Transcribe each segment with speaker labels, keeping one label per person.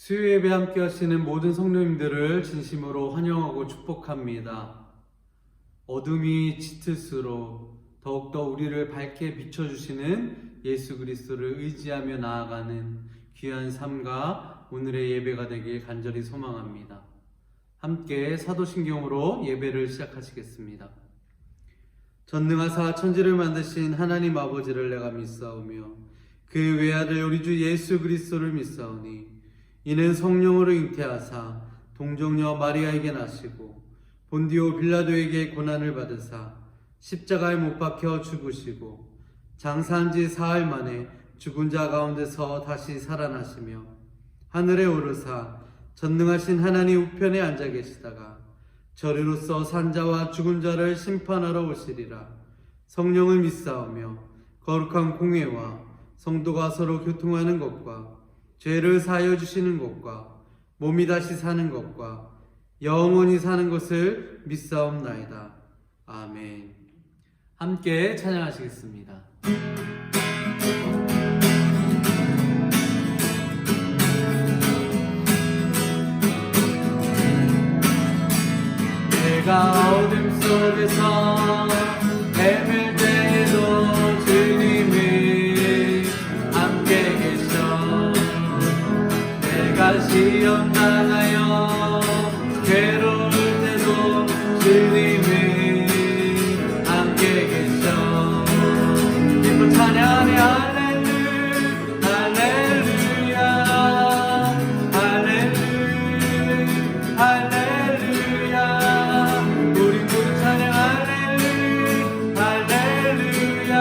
Speaker 1: 수요 예배 함께 하시는 모든 성도님들을 진심으로 환영하고 축복합니다. 어둠이 짙을수록 더욱더 우리를 밝게 비춰주시는 예수 그리스도를 의지하며 나아가는 귀한 삶과 오늘의 예배가 되길 간절히 소망합니다. 함께 사도신경으로 예배를 시작하시겠습니다. 전능하사 천지를 만드신 하나님 아버지를 내가 믿사오며 그 외아들 우리 주 예수 그리스도를 믿사오니 이는 성령으로 잉태하사 동정녀 마리아에게 나시고 본디오 빌라도에게 고난을 받으사 십자가에 못 박혀 죽으시고 장사한 지 사흘 만에 죽은 자 가운데서 다시 살아나시며 하늘에 오르사 전능하신 하나님 우편에 앉아 계시다가 저리로서 산자와 죽은 자를 심판하러 오시리라. 성령을 믿사오며 거룩한 공회와 성도가 서로 교통하는 것과 죄를 사하여 주시는 것과 몸이 다시 사는 것과 영원히 사는 것을 믿사옵나이다. 아멘. 함께 찬양하시겠습니다. 내가 어둠 속에서 헤맬 때에도 주님이 함께 계셔. 내가 시험 당하여 괴로울 때도 주님이 함께 계셔. 기쁜 찬양하네 할렐루야 할렐루야 할렐루야 우리 모두 찬양 할렐루야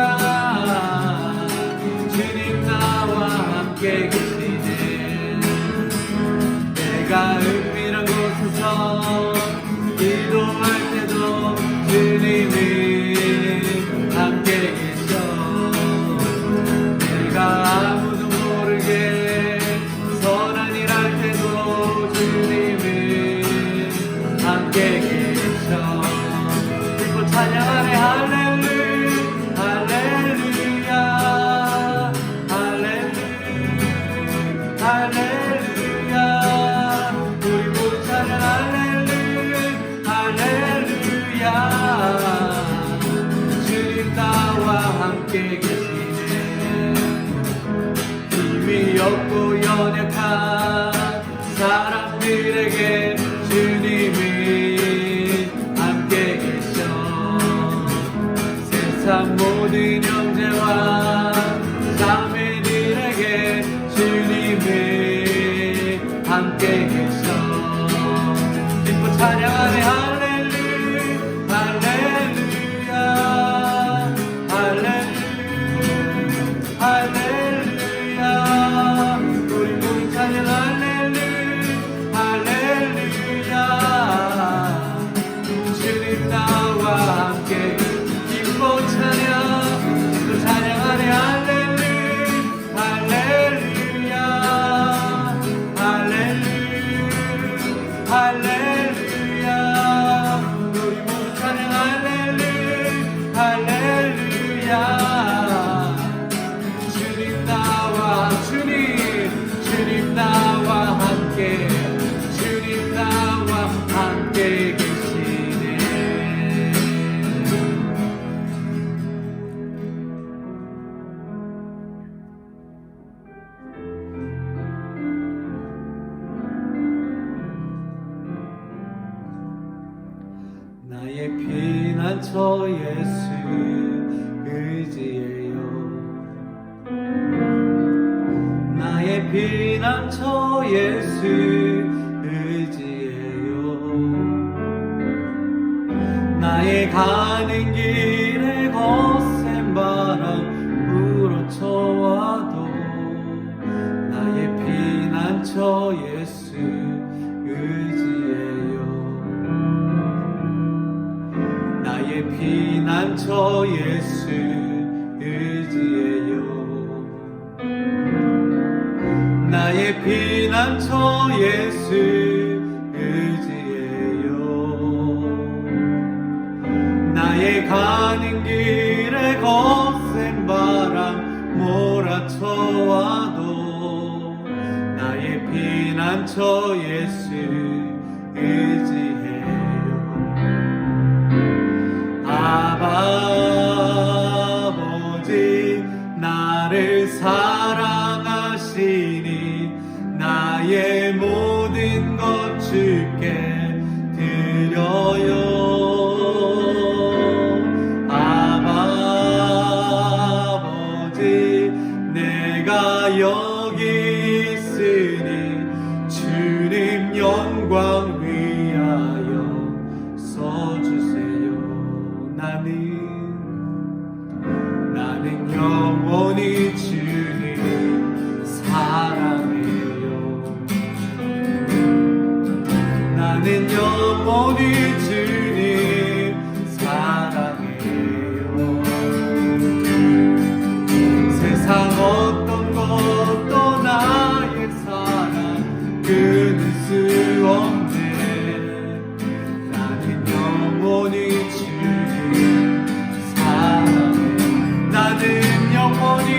Speaker 1: 주님 나와 함께 계시네. 내가 은밀한 곳에서 기도할 때도 주님이 함께 계셔. 내가 아무도 모르게 선한 일 할 때도 주님이 함께 계셔. 기뻐 찬양하네 할렐루야 할렐루야 할렐루야 우리 모두 찬양 할렐루야 주님 나와 함께 계시네. 힘이 없고 연약한 사람들에게 주님이 함께 계셔. 세상 모든 형제와 자매들에게 주님이 함께 계셔. 기뻐 찬양하네 할렐루야 할렐루야 할렐루야 우리 모두 찬양 할렐루야 주님 나와 함께 기뻐 찬양 또 찬양하네 할렐루야 할렐루야 할렐루야 우리 모두 찬양 할렐루야 주님 나와 주님 나와 함께 주님 나와 함께 계시네. 나의 피난처 예수 의지해요. 나의 피난처 예수 의지해요. 나의 가는 길에 거센 바람 불어쳐와도 나의 피난처 예수 의지해요. 나의 피난처 예수 의지해요. 나의 피난처 예수 의지해요. 나의 가는 길에 거센 바람 몰아쳐와도 나의 피난처 난 저 예수 의지해요. 아버지 나를 사랑하시니 나의 모든 것 주께 드려요. 아버지 내가 여기 있으니 주님 영광 위하여 써주세요. 나는 영원히 주님 사랑해요. 나는 영원히 주님 사랑해요. 세상 어떤 것도 나의 사랑 끊을 수 없네. 나는 영원히 주님 사랑해. 나는 영원히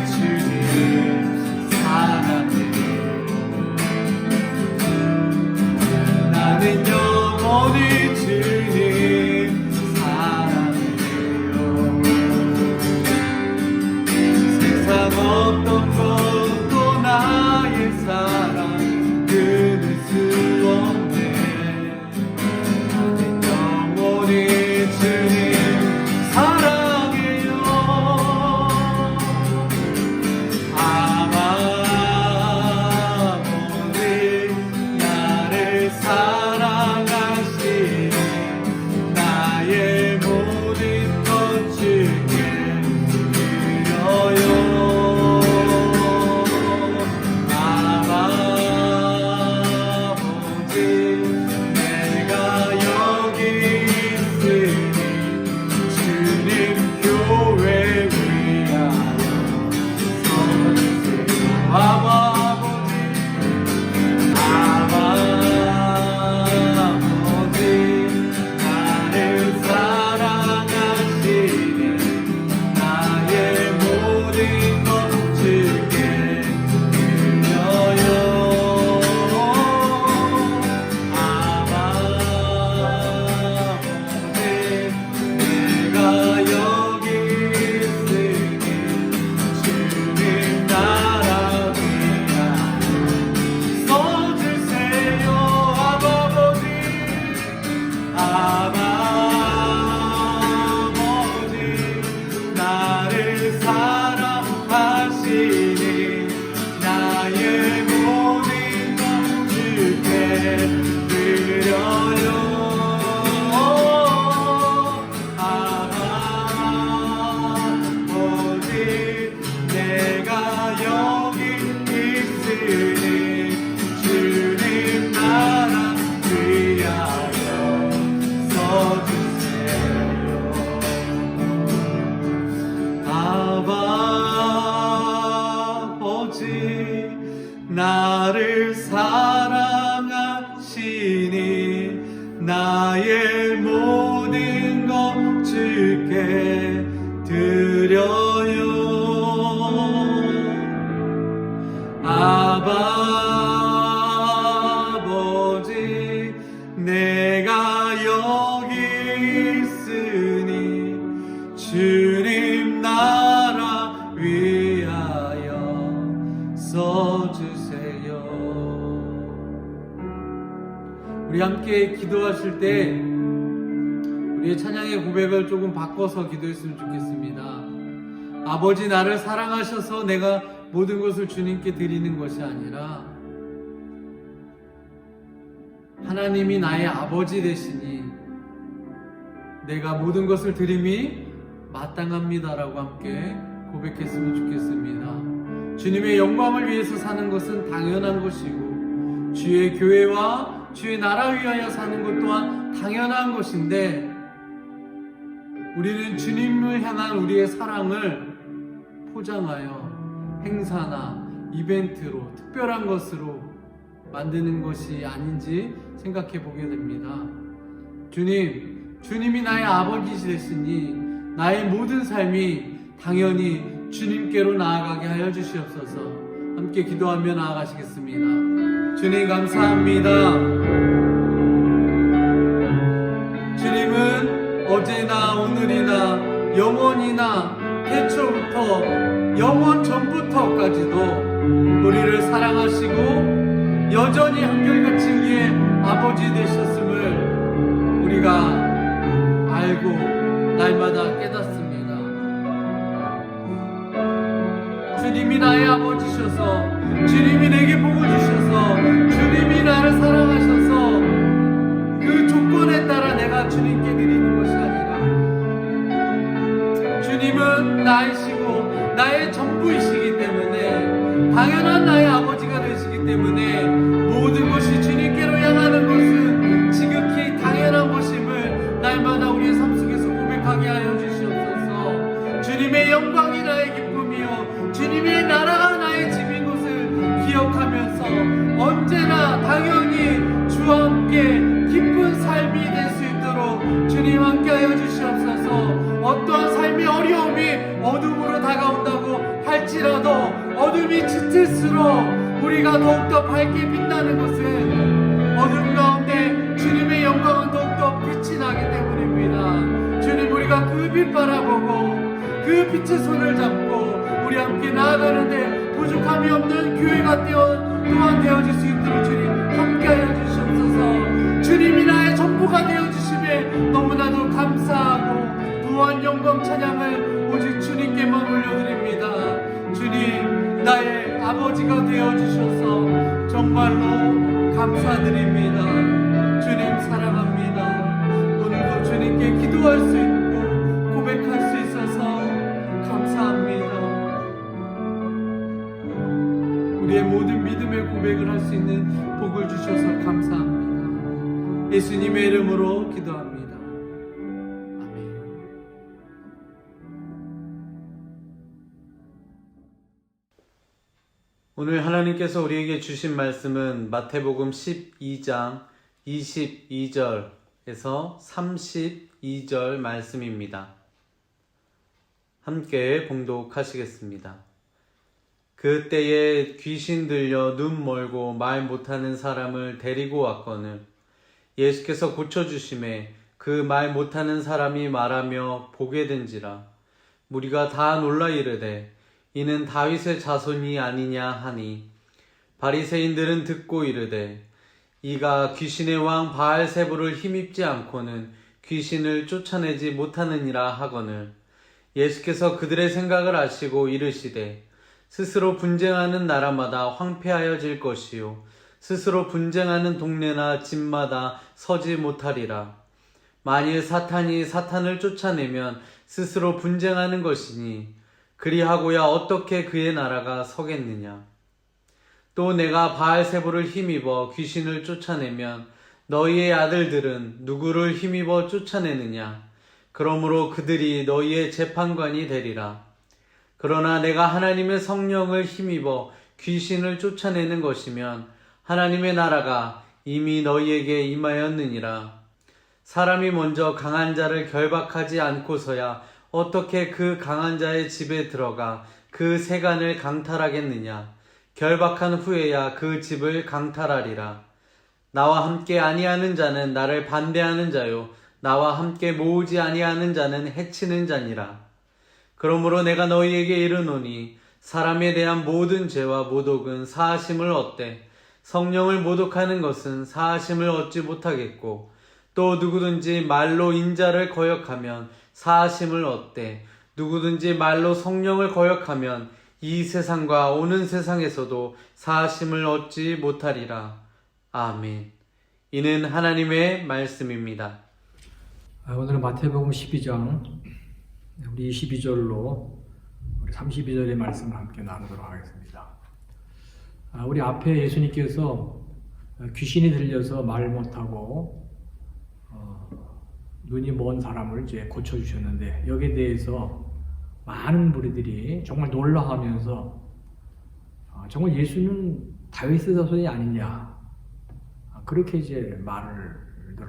Speaker 1: 주님 사랑해요. 나는 영원히 주님 사랑해요. 세상 어떤 것도 나의 사랑 끊을 수 없네. 나는 영원히 주님 사랑해요. 아버지 나를 사랑하시니 나의 모든 것 주께 드려요. 아버지 내가 여기 있으니 주님 교회 위하여 써주세요. 아버지 나를 사랑하시니 나의 모든 것 주께 드려요. 아버지 내가 여기 있으니 주님 나라 위하여 써주세요. 아버지 나를 사랑하시니 나의 모든 것 주께 드려요. 아버지 내가 여기 있으니 주님 나라 위하여 써주세요. 아버지 나를 사랑하시니 나의 모든 것 주께 드려요. 아버지 내가 여기 있으니 주님 나라 위하여 써주세요. 우리 함께 기도하실 때 우리의 찬양의 고백을 조금 바꿔서 기도했으면 좋겠습니다. 아버지 나를 사랑하셔서 내가 모든 것을 주님께 드리는 것이 아니라 하나님이 나의 아버지 되시니 내가 모든 것을 드림이 마땅합니다라고 함께 고백했으면 좋겠습니다. 주님의 영광을 위해서 사는 것은 당연한 것이고 주의 교회와 주의 나라 위하여 사는 것 또한 당연한 것인데 우리는 주님을 향한 우리의 사랑을 포장하여 행사나 이벤트로 특별한 것으로 만드는 것이 아닌지 생각해 보게 됩니다. 주님이 나의 아버지 되시니 나의 모든 삶이 당연히 주님께로 나아가게 하여 주시옵소서. 함께 기도하며 나아가시겠습니다. 주님 감사합니다. 주님은 어제나 오늘이나 영원이나 태초부터 영원 전부터까지도 우리를 사랑하시고 여전히 한결같이 우리의 아버지 되셨음을 우리가 알고 날마다 깨닫습니다. 주님이 나의 아버지셔서, 주님이 내게 복을 주셔서, 주님이 나를 사랑하셔서 그 조건에 따라 내가 주님께 드리는 것이 아니라 주님은 나이시고 나의 전부이시기 때문에, 당연한 나의 아버지가 되시기 때문에 모든 것이 주님께로 향하는 것은 지극히 당연한 것임을 날마다 우리의 삶 속에서 고백하게 하여 주시옵소서. 주님의 영광이 나의 기쁨이요 주님의 나라가 나의 집인 것을 기억하면서 언제나 당연히 주와 함께 기쁜 삶이 될 수 있도록 주님 함께 하여 주시옵소서. 어떠한 삶의 어려움이 어둠으로 다가온다고 할지라도 어둠이 짙을수록 우리가 더욱더 밝게 빛나는 것은 어둠 가운데 주님의 영광은 더욱더 빛이 나기 때문입니다. 주님, 우리가 그 빛 바라보고 그 빛의 손을 잡고 우리 함께 나아가는데 부족함이 없는 교회가 또한 되어질 수 있도록 주님 함께 하여 주시옵소서. 주님이 나의 전부가 되어주심에 너무나도 감사하고 무한 영광 찬양을 오직 주님께만 올려드립니다. 주님, 나의 아버지가 되어주셔서 정말로 감사드립니다. 주님 사랑합니다. 오늘도 주님께 기도할 수 있고 고백할 수 있어서 감사합니다. 우리의 모든 믿음의 고백을 할 수 있는 복을 주셔서 감사합니다. 예수님의 이름으로 기도합니다. 아멘. 오늘 하나님께서 우리에게 주신 말씀은 마태복음 12장 22절에서 32절 말씀입니다. 함께 봉독하시겠습니다. 그때에 귀신 들려 눈 멀고 말 못하는 사람을 데리고 왔거늘 예수께서 고쳐주심에 그 말 못하는 사람이 말하며 보게 된지라. 무리가 다 놀라 이르되 이는 다윗의 자손이 아니냐 하니, 바리새인들은 듣고 이르되 이가 귀신의 왕 바알세불을 힘입지 않고는 귀신을 쫓아내지 못하느니라 하거늘, 예수께서 그들의 생각을 아시고 이르시되 스스로 분쟁하는 나라마다 황폐하여질 것이요 스스로 분쟁하는 동네나 집마다 서지 못하리라. 만일 사탄이 사탄을 쫓아내면 스스로 분쟁하는 것이니 그리하고야 어떻게 그의 나라가 서겠느냐. 또 내가 바알세불을 힘입어 귀신을 쫓아내면 너희의 아들들은 누구를 힘입어 쫓아내느냐. 그러므로 그들이 너희의 재판관이 되리라. 그러나 내가 하나님의 성령을 힘입어 귀신을 쫓아내는 것이면 하나님의 나라가 이미 너희에게 임하였느니라. 사람이 먼저 강한 자를 결박하지 않고서야 어떻게 그 강한 자의 집에 들어가 그 세간을 강탈하겠느냐. 결박한 후에야 그 집을 강탈하리라. 나와 함께 아니하는 자는 나를 반대하는 자요 나와 함께 모으지 아니하는 자는 해치는 자니라. 그러므로 내가 너희에게 이르노니 사람에 대한 모든 죄와 모독은 사하심을 얻되 성령을 모독하는 것은 사하심을 얻지 못하겠고, 또 누구든지 말로 인자를 거역하면 사하심을 얻되 누구든지 말로 성령을 거역하면 이 세상과 오는 세상에서도 사하심을 얻지 못하리라. 아멘. 이는 하나님의 말씀입니다.
Speaker 2: 오늘은 마태복음 12장 우리 22절로 우리 32절의 말씀을 함께 나누도록 하겠습니다. 우리 앞에 예수님께서 귀신이 들려서 말 못하고 눈이 먼 사람을 이제 고쳐주셨는데, 여기에 대해서 많은 무리들이 정말 놀라하면서 정말 예수는 다윗의 자손이 아니냐, 그렇게 이제 말을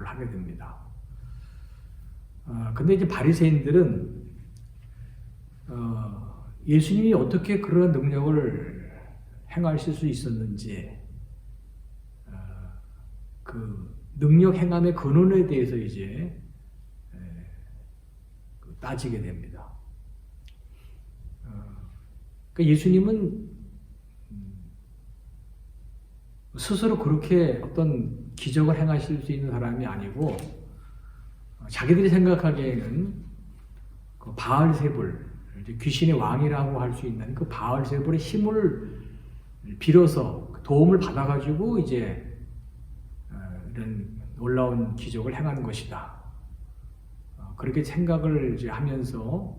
Speaker 2: 하게 됩니다. 근데 이제 바리새인들은 예수님이 어떻게 그런 능력을 행하실 수 있었는지 그 능력 행함의 근원에 대해서 이제 따지게 됩니다. 그러니까 예수님은 스스로 그렇게 어떤 기적을 행하실 수 있는 사람이 아니고 자기들이 생각하기에는 그 바알세불, 귀신의 왕이라고 할 수 있는 그 바알세불의 힘을 빌어서 도움을 받아가지고 이제 이런 놀라운 기적을 행하는 것이다. 그렇게 생각을 이제 하면서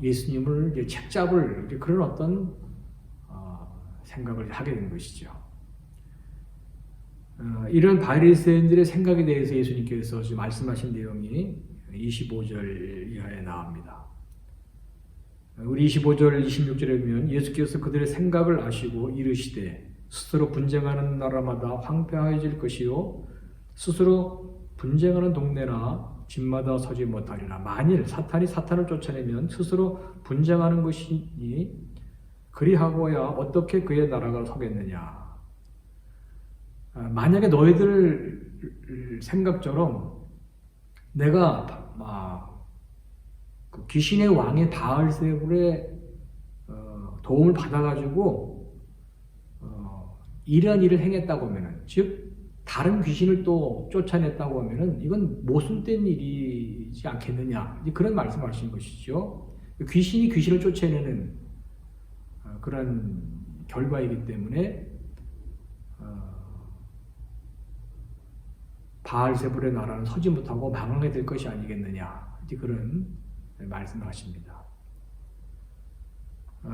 Speaker 2: 예수님을 이제 책잡을 그런 어떤 생각을 하게 된 것이죠. 이런 바리새인들의 생각에 대해서 예수님께서 지금 말씀하신 내용이 25절 이하에 나옵니다. 우리 25절, 26절에 보면 예수께서 그들의 생각을 아시고 이르시되 스스로 분쟁하는 나라마다 황폐해질 것이요 스스로 분쟁하는 동네나 집마다 서지 못하리라. 만일 사탄이 사탄을 쫓아내면 스스로 분쟁하는 것이니 그리하고야 어떻게 그의 나라가 서겠느냐. 만약에 너희들 생각처럼 내가 그 귀신의 왕의 바알세불의 도움을 받아가지고 이러한 일을 행했다고 하면은, 즉 다른 귀신을 또 쫓아냈다고 하면은 이건 모순된 일이지 않겠느냐, 그런 말씀하신 것이죠. 귀신이 귀신을 쫓아내는 그런 결과이기 때문에 바알세불의 나라는 서지 못하고 망하게 될 것이 아니겠느냐, 그런 말씀을 하십니다.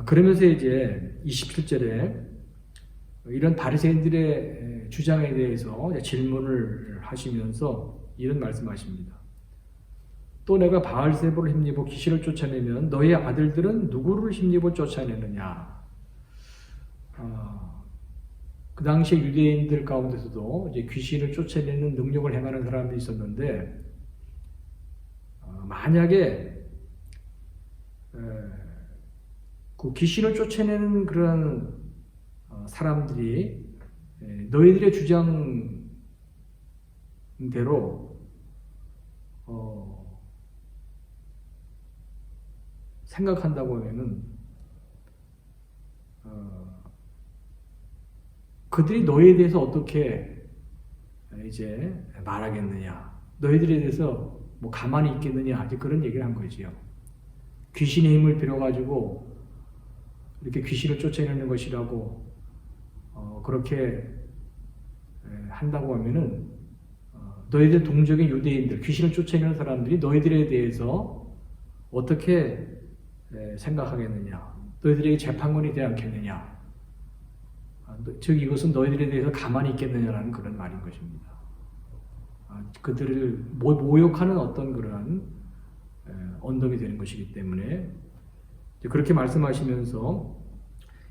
Speaker 2: 그러면서 이제 27절에 이런 바리새인들의 주장에 대해서 질문을 하시면서 이런 말씀하십니다. 또 내가 바알세불을 힘입어 귀신을 쫓아내면 너희 아들들은 누구를 힘입어 쫓아내느냐. 그 당시에 유대인들 가운데서도 이제 귀신을 쫓아내는 능력을 행하는 사람들이 있었는데, 만약에 그 귀신을 쫓아내는 그런 사람들이 너희들의 주장대로 생각한다고 하면은 그들이 너희에 대해서 어떻게 이제 말하겠느냐, 너희들에 대해서 뭐 가만히 있겠느냐, 이제 그런 얘기를 한 거지요. 귀신의 힘을 빌어가지고 이렇게 귀신을 쫓아내는 것이라고 그렇게 한다고 하면은 너희들 동족의 유대인들, 귀신을 쫓아내는 사람들이 너희들에 대해서 어떻게 생각하겠느냐, 너희들에게 재판권이 되지 않겠느냐, 즉 이것은 너희들에 대해서 가만히 있겠느냐라는 그런 말인 것입니다. 그들을 모욕하는 어떤 그런 언덕이 되는 것이기 때문에 그렇게 말씀하시면서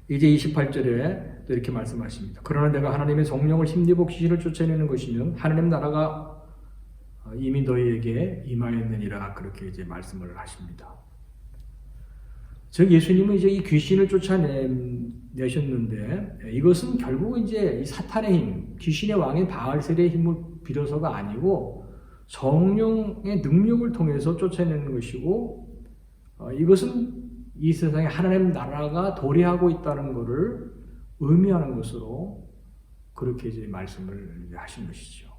Speaker 2: 이제 28절에 또 이렇게 말씀하십니다. 그러나 내가 하나님의 성령을 힘입어 귀신을 쫓아내는 것이면 하나님 나라가 이미 너희에게 임하였느니라, 그렇게 이제 말씀을 하십니다. 즉 예수님은 이제 이 귀신을 쫓아내셨는데 이것은 결국 이제 이 사탄의 힘, 귀신의 왕의 바알세의 힘을 빌어서가 아니고 성령의 능력을 통해서 쫓아내는 것이고, 이것은 이 세상에 하나님 나라가 도래하고 있다는 것을 의미하는 것으로 그렇게 이제 말씀을 하신 것이죠.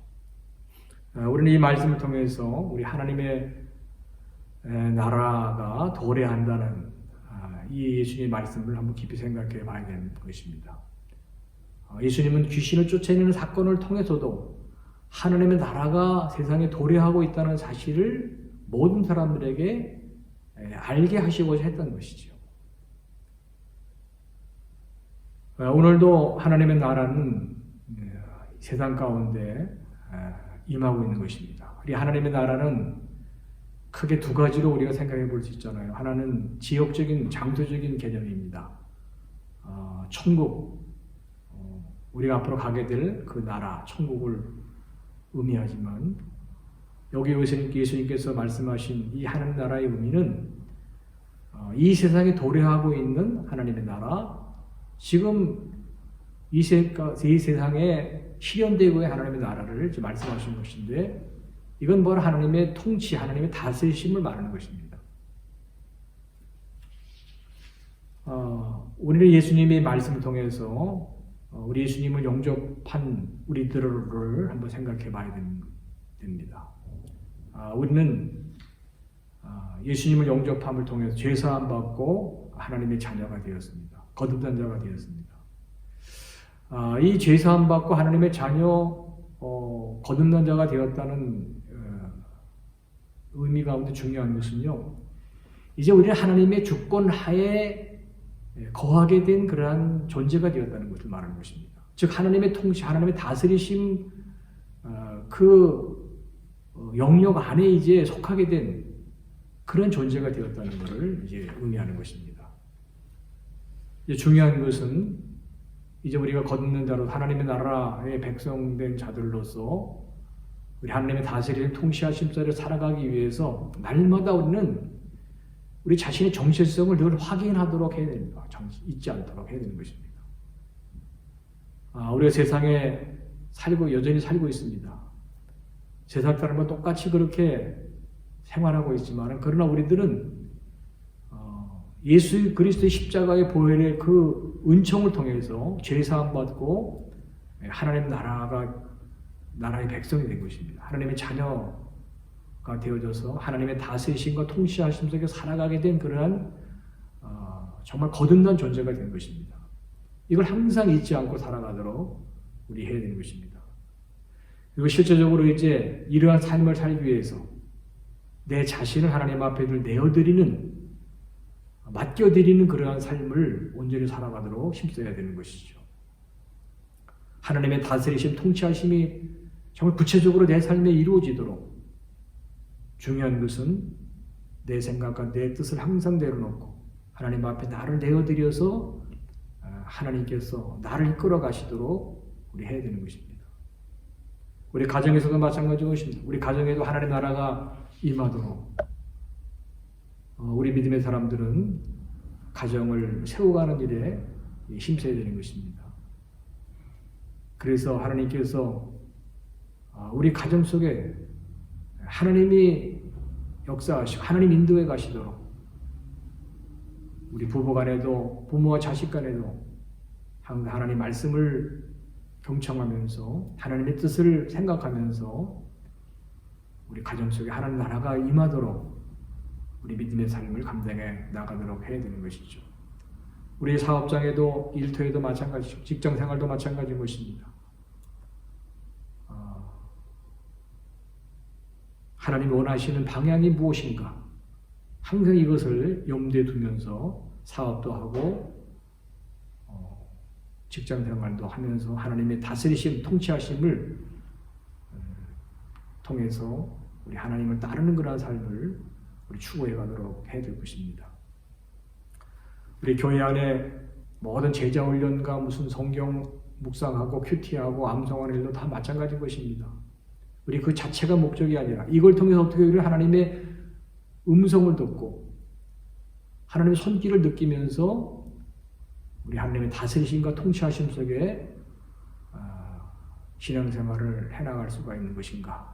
Speaker 2: 우리는 이 말씀을 통해서 우리 하나님의 나라가 도래한다는 이 예수님의 말씀을 한번 깊이 생각해 봐야 되는 것입니다. 예수님은 귀신을 쫓아내는 사건을 통해서도 하나님의 나라가 세상에 도래하고 있다는 사실을 모든 사람들에게 알게 하시고자 했던 것이죠. 오늘도 하나님의 나라는 세상 가운데 임하고 있는 것입니다. 우리 하나님의 나라는 크게 두 가지로 우리가 생각해 볼 수 있잖아요. 하나는 지역적인, 장소적인 개념입니다. 천국, 우리가 앞으로 가게 될 그 나라, 천국을 의미하지만, 여기 예수님께서 말씀하신 이 하나님 나라의 의미는 이 세상에 도래하고 있는 하나님의 나라, 지금 이 세상에 실현되고 있는 하나님의 나라를 말씀하시는 것인데, 이건 뭘 하나님의 통치, 하나님의 다스리심을 말하는 것입니다. 우리는 예수님의 말씀을 통해서 우리 예수님을 영접한 우리들을 한번 생각해 봐야 됩니다. 우리는 예수님을 영접함을 통해서 죄사함 받고 하나님의 자녀가 되었습니다. 거듭난 자가 되었습니다. 이 죄사함 받고 하나님의 자녀, 거듭난 자가 되었다는 의미 가운데 중요한 것은요, 이제 우리는 하나님의 주권 하에 거하게 된 그러한 존재가 되었다는 것을 말하는 것입니다. 즉 하나님의 통치, 하나님의 다스리심, 그 영역 안에 이제 속하게 된 그런 존재가 되었다는 것을 이제 의미하는 것입니다. 이제 중요한 것은 이제 우리가 거듭난 자로 하나님의 나라의 백성된 자들로서 우리 하나님의 다스리는 통치하심 속에 살아가기 위해서 날마다 우리는 우리 자신의 정체성을 늘 확인하도록 해야 됩니다. 잊지 않도록 해야 되는 것입니다. 우리가 세상에 여전히 살고 있습니다. 세상 사람과 똑같이 그렇게 생활하고 있지만, 그러나 우리들은 예수 그리스도의 십자가의 보혈의 그 은총을 통해서 죄사함 받고 하나님 나라의 백성이 된 것입니다. 하나님의 자녀가 되어져서 하나님의 다스리심과 통치하심 속에 살아가게 된 그러한 정말 거듭난 존재가 된 것입니다. 이걸 항상 잊지 않고 살아가도록 우리 해야 되는 것입니다. 그리고 실제적으로 이제 이러한 삶을 살기 위해서 내 자신을 하나님 앞에 맡겨드리는 그러한 삶을 온전히 살아가도록 힘써야 되는 것이죠. 하나님의 다스리심, 통치하심이 정말 구체적으로 내 삶에 이루어지도록 중요한 것은 내 생각과 내 뜻을 항상 내려놓고 하나님 앞에 나를 내어드려서 하나님께서 나를 이끌어 가시도록 우리 해야 되는 것입니다. 우리 가정에서도 마찬가지 것입니다. 우리 가정에도 하나님 나라가 임하도록 우리 믿음의 사람들은 가정을 세워가는 일에 힘써야 되는 것입니다. 그래서 하나님께서 우리 가정 속에 하나님이 역사하시고 하나님 인도해 가시도록 우리 부부 간에도 부모와 자식 간에도 항상 하나님 말씀을 경청하면서 하나님의 뜻을 생각하면서 우리 가정 속에 하나님 나라가 임하도록 우리 믿음의 삶을 감당해 나가도록 해야 되는 것이죠. 우리 사업장에도 일터에도 마찬가지죠. 직장 생활도 마찬가지인 것입니다. 하나님이 원하시는 방향이 무엇인가? 항상 이것을 염두에 두면서 사업도 하고 직장 생활도 하면서 하나님의 다스리심, 통치하심을 통해서 우리 하나님을 따르는 그런 삶을 우리 추구해 가도록 해야 될 것입니다. 우리 교회 안에 모든 제자 훈련과 무슨 성경 묵상하고 큐티하고 암송하는 일도 다 마찬가지인 것입니다. 우리 그 자체가 목적이 아니라 이걸 통해서 어떻게 우리 하나님의 음성을 듣고 하나님의 손길을 느끼면서 우리 하나님의 다스리심과 통치하심 속에 신앙생활을 해나갈 수가 있는 것인가?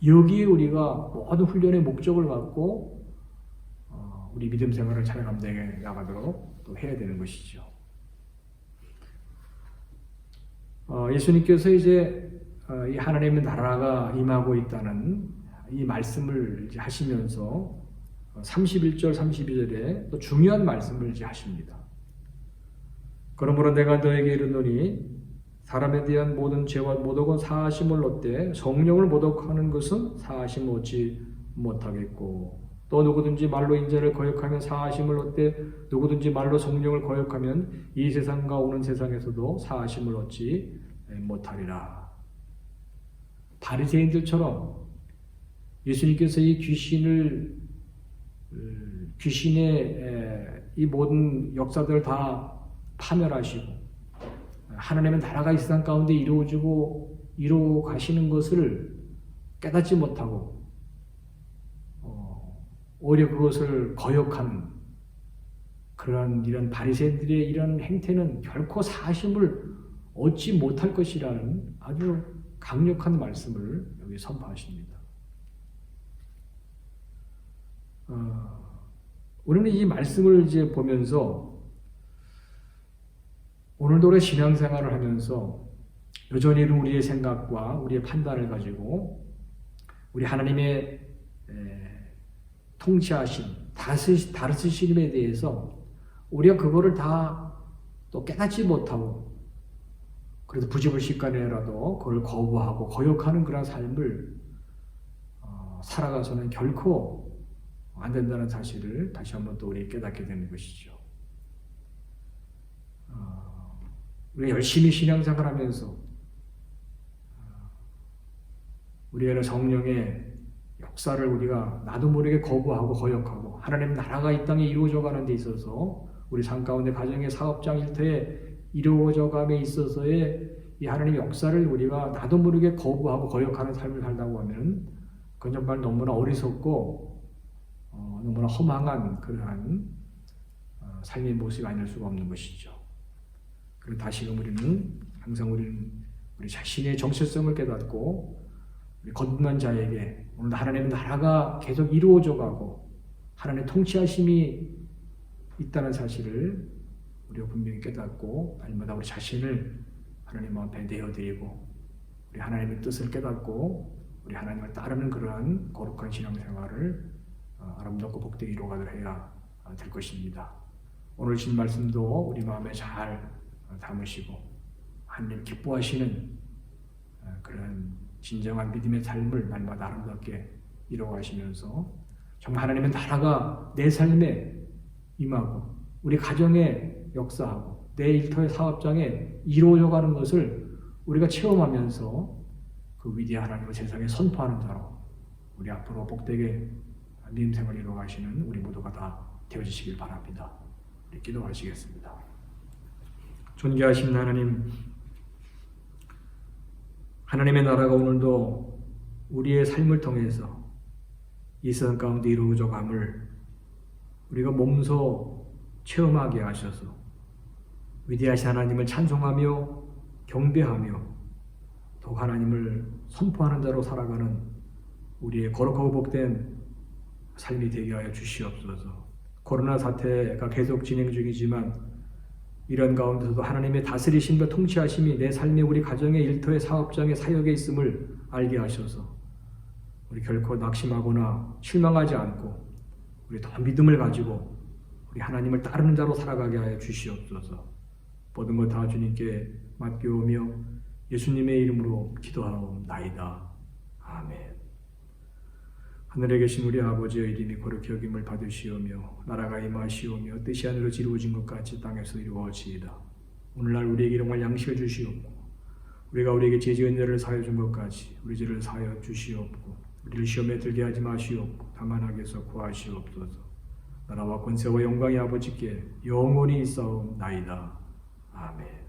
Speaker 2: 여기에 우리가 모든 훈련의 목적을 갖고 우리 믿음 생활을 잘 감당해 나가도록 또 해야 되는 것이죠. 예수님께서 이제 이 하나님의 나라가 임하고 있다는 이 말씀을 이제 하시면서 31절, 32절에 또 중요한 말씀을 이제 하십니다. 그러므로 내가 너에게 이르노니 사람에 대한 모든 죄와 모독은 사하심을 얻되 성령을 모독하는 것은 사하심을 얻지 못하겠고 또 누구든지 말로 인자를 거역하면 사하심을 얻되 누구든지 말로 성령을 거역하면 이 세상과 오는 세상에서도 사하심을 얻지 못하리라. 바리새인들처럼 예수님께서 이 귀신의 이 모든 역사들을 다 파멸하시고 하나님의 나라가 이 세상 가운데 이루어 가시는 것을 깨닫지 못하고 오히려 그것을 거역하는 그런 이런 바리새인들의 이런 행태는 결코 사심을 얻지 못할 것이라는 아주 강력한 말씀을 여기 선포하십니다. 우리는 이 말씀을 이제 보면서 오늘도 우리 신앙생활을 하면서 여전히 우리의 생각과 우리의 판단을 가지고 우리 하나님의 통치하심, 다스리심에 대해서 우리가 그거를 다 또 깨닫지 못하고 그래도 부지불식간에라도 그걸 거부하고 거역하는 그런 삶을 살아가서는 결코 안 된다는 사실을 다시 한번 또 우리 깨닫게 되는 것이죠. 우리가 열심히 신앙생활하면서 우리의 성령의 역사를 우리가 나도 모르게 거부하고 거역하고 하나님 나라가 이 땅에 이루어져 가는 데 있어서 우리 삶 가운데 가정의 사업장 일터에 이루어져 감에 있어서의 이 하나님의 역사를 우리가 나도 모르게 거부하고 거역하는 삶을 살다고 하면 그건 정말 너무나 어리석고 너무나 허망한 그러한 삶의 모습이 아닐 수가 없는 것이죠. 그리고 다시금 우리는 항상 우리 자신의 정체성을 깨닫고 우리 거듭난 자에게 오늘 하나님의 나라가 계속 이루어져 가고 하나님의 통치하심이 있다는 사실을 우리가 분명히 깨닫고 날마다 우리 자신을 하나님 앞에 내어드리고 우리 하나님의 뜻을 깨닫고 우리 하나님을 따르는 그러한 거룩한 신앙생활을 아름답고 복되게 이루어가도록 해야 될 것입니다. 오늘 신 말씀도 우리 마음에 잘 담으시고 하나님 기뻐하시는 그런 진정한 믿음의 삶을 날마다 아름답게 이루어가시면서 정말 하나님의 나라가 내 삶에 임하고 우리 가정에 역사하고 내 일터의 사업장에 이루어져 가는 것을 우리가 체험하면서 그 위대한 하나님을 세상에 선포하는 자로 우리 앞으로 복되게 믿음 생활을 이루어가시는 우리 모두가 다 되어주시길 바랍니다. 우리 기도하시겠습니다. 존귀하신 하나님, 하나님의 나라가 오늘도 우리의 삶을 통해서 이 세상 가운데 이루어져 감을 우리가 몸소 체험하게 하셔서 위대하신 하나님을 찬송하며 경배하며 더욱 하나님을 선포하는 자로 살아가는 우리의 거룩하고 복된 삶이 되게 하여 주시옵소서. 코로나 사태가 계속 진행 중이지만 이런 가운데서도 하나님의 다스리심과 통치하심이 내 삶의 우리 가정의 일터의 사업장의 사역에 있음을 알게 하셔서 우리 결코 낙심하거나 실망하지 않고 우리 더 믿음을 가지고 우리 하나님을 따르는 자로 살아가게 하여 주시옵소서. 모든 것 다 주님께 맡겨오며 예수님의 이름으로 기도하옵나이다. 아멘. 하늘에 계신 우리 아버지의 이름이 거룩히 여김을 받으시오며 나라가 임하시오며 뜻이 하늘로 이루어진 것 같이 땅에서 이루어지이다. 오늘날 우리에게 일용할 양식을 주시옵고 우리가 우리에게 죄 지은 자를 사하여 준 것 같이 우리 죄를 사하여 주시옵고 우리를 시험에 들게 하지 마시옵고 다만 악에서 구하시옵소서. 나라와 권세와 영광이 아버지께 영원히 있사옵나이다. 아멘.